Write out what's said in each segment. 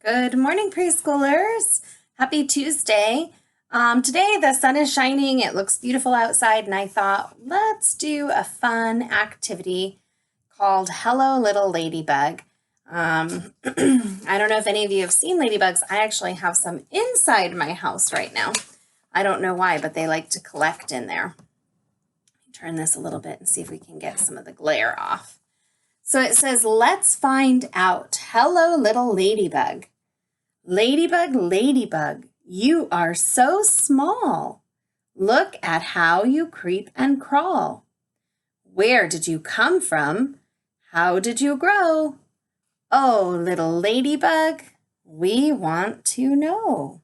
Good morning, preschoolers. Happy Tuesday. Today the sun is shining. It looks beautiful outside, and I thought, let's do a fun activity called Hello Little Ladybug. I don't know if any of you have seen ladybugs. I actually have some inside my house right now. I don't know why, but they like to collect in there. Turn this a little bit and see if we can get some of the glare off. So it says, let's find out. Hello, little ladybug. Ladybug, ladybug, you are so small. Look at how you creep and crawl. Where did you come from? How did you grow? Oh, little ladybug, we want to know.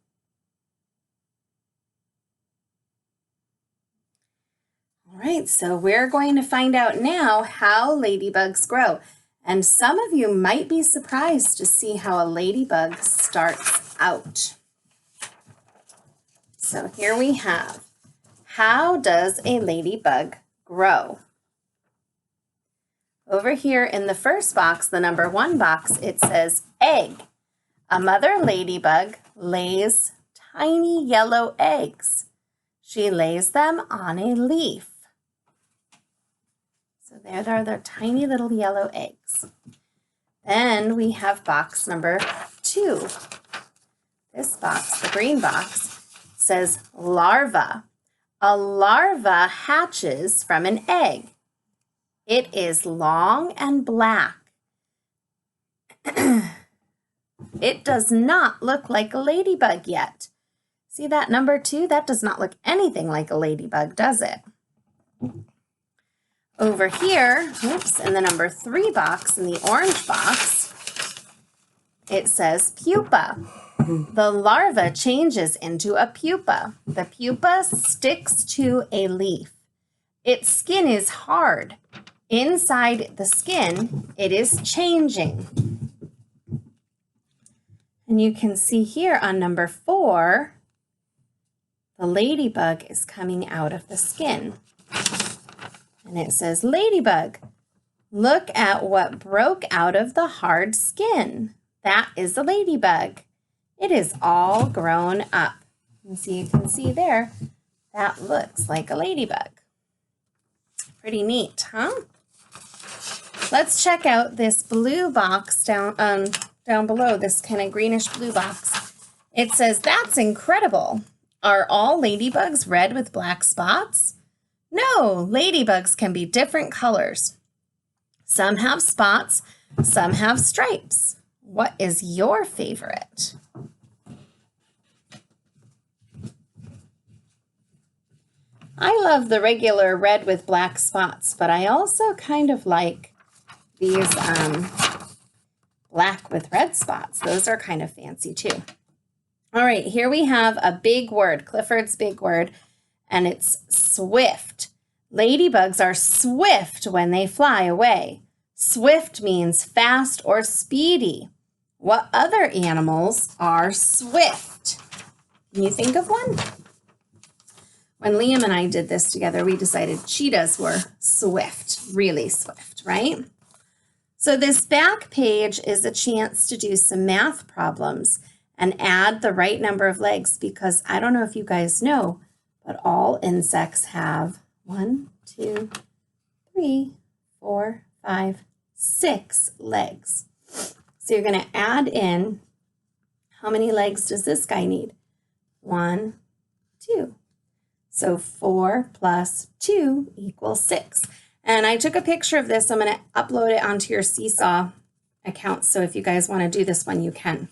All right, so we're going to find out now how ladybugs grow. And some of you might be surprised to see how a ladybug starts out. So here we have, how does a ladybug grow? Over here in the first box, the number 1 box, it says egg. A mother ladybug lays tiny yellow eggs. She lays them on a leaf. So there are their tiny little yellow eggs. Then we have box number 2. This box, the green box, says larva. A larva hatches from an egg. It is long and black. It does not look like a ladybug yet. See that number 2? That does not look anything like a ladybug, does it? Over here, in the number 3 box, in the orange box, it says pupa. The larva changes into a pupa. The pupa sticks to a leaf. Its skin is hard. Inside the skin, it is changing. And you can see here on number 4, the ladybug is coming out of the skin. And it says, ladybug, look at what broke out of the hard skin. That is a ladybug. It is all grown up. And so you can see there, that looks like a ladybug. Pretty neat, huh? Let's check out this blue box down below, this kind of greenish blue box. It says, that's incredible. Are all ladybugs red with black spots? No, ladybugs can be different colors. Some have spots, some have stripes. What is your favorite? I love the regular red with black spots, but I also kind of like these black with red spots. Those are kind of fancy too. All right, here we have a big word, Clifford's big word, and it's swift. Ladybugs are swift when they fly away. Swift means fast or speedy. What other animals are swift? Can you think of one? When Liam and I did this together, we decided cheetahs were swift, really swift, right? So this back page is a chance to do some math problems and add the right number of legs, because I don't know if you guys know, but all insects have 1, 2, 3, 4, 5, 6 legs. So you're going to add in, how many legs does this guy need? 1, 2. So 4 plus 2 equals 6. And I took a picture of this. I'm going to upload it onto your Seesaw account. So if you guys want to do this one, you can.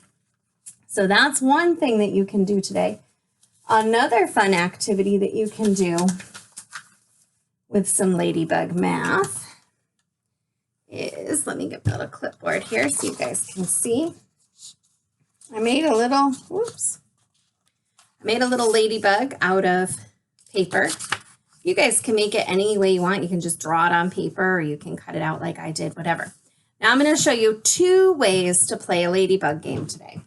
So that's one thing that you can do today. Another fun activity that you can do with some ladybug math is, let me get my little clipboard here so you guys can see. I made a little ladybug out of paper. You guys can make it any way you want. You can just draw it on paper, or you can cut it out like I did, whatever. Now I'm going to show you 2 ways to play a ladybug game today.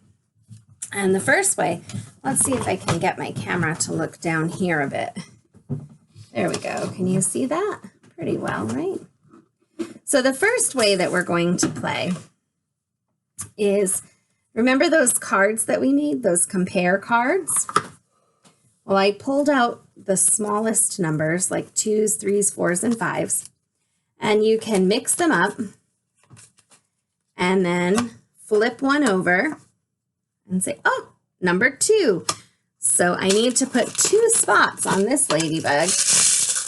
And the first way, let's see if I can get my camera to look down here a bit. There we go. Can you see that? Pretty well, right? So the first way that we're going to play is Remember those cards that we made, those compare cards? Well, I pulled out the smallest numbers, like 2s, 3s, 4s, and 5s, and you can mix them up and then flip one over and say, oh, number 2. So I need to put 2 spots on this ladybug.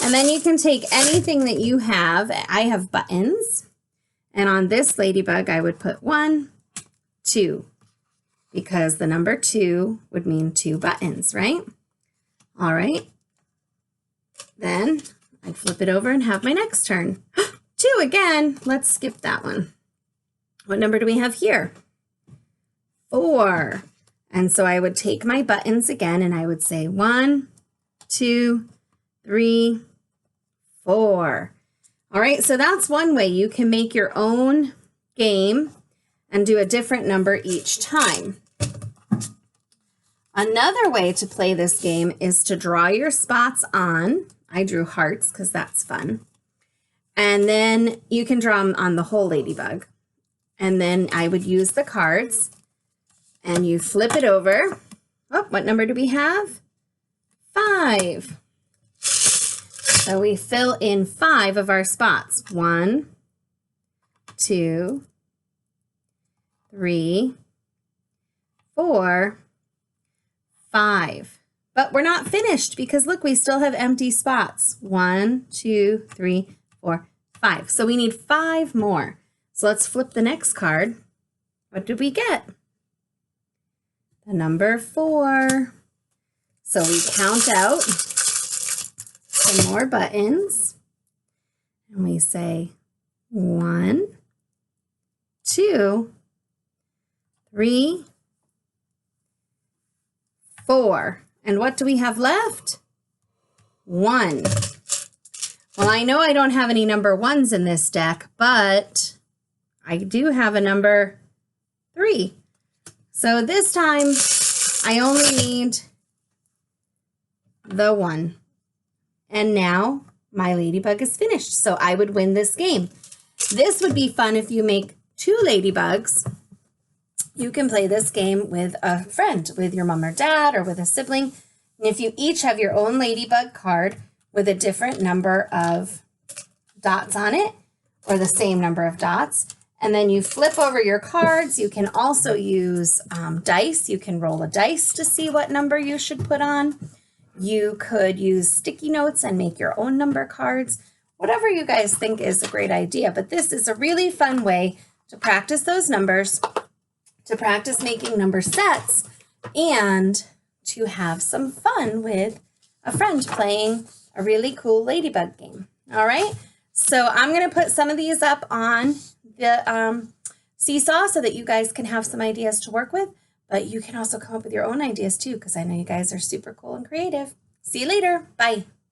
And then you can take anything that you have. I have buttons. And on this ladybug, I would put 1, 2, because the number 2 would mean 2 buttons, right? All right. Then I flip it over and have my next turn. 2 again. Let's skip that one. What number do we have here? 4. And so I would take my buttons again and I would say 1, 2, 3, 4. All right, so that's one way you can make your own game and do a different number each time. Another way to play this game is to draw your spots on. I drew hearts because that's fun. And then you can draw them on the whole ladybug. And then I would use the cards and you flip it over. Oh, what number do we have? 5. So we fill in 5 of our spots. 1, 2, 3, 4, 5. But we're not finished because look, we still have empty spots. 1, 2, 3, 4, 5. So we need 5 more. So let's flip the next card. What did we get? The number 4. So we count out some more buttons. And we say 1, 2, 3, 4. And what do we have left? 1. Well, I know I don't have any number 1s in this deck, but I do have a number 3. So this time I only need the 1. And now my ladybug is finished. So I would win this game. This would be fun if you make 2 ladybugs. You can play this game with a friend, with your mom or dad, or with a sibling. And if you each have your own ladybug card with a different number of dots on it, or the same number of dots, and then you flip over your cards, you can also use dice. You can roll a dice to see what number you should put on. You could use sticky notes and make your own number cards. Whatever you guys think is a great idea. But this is a really fun way to practice those numbers, to practice making number sets, and to have some fun with a friend playing a really cool ladybug game. All right, so I'm going to put some of these up on the seesaw so that you guys can have some ideas to work with, but you can also come up with your own ideas too, because I know you guys are super cool and creative. See you later. Bye.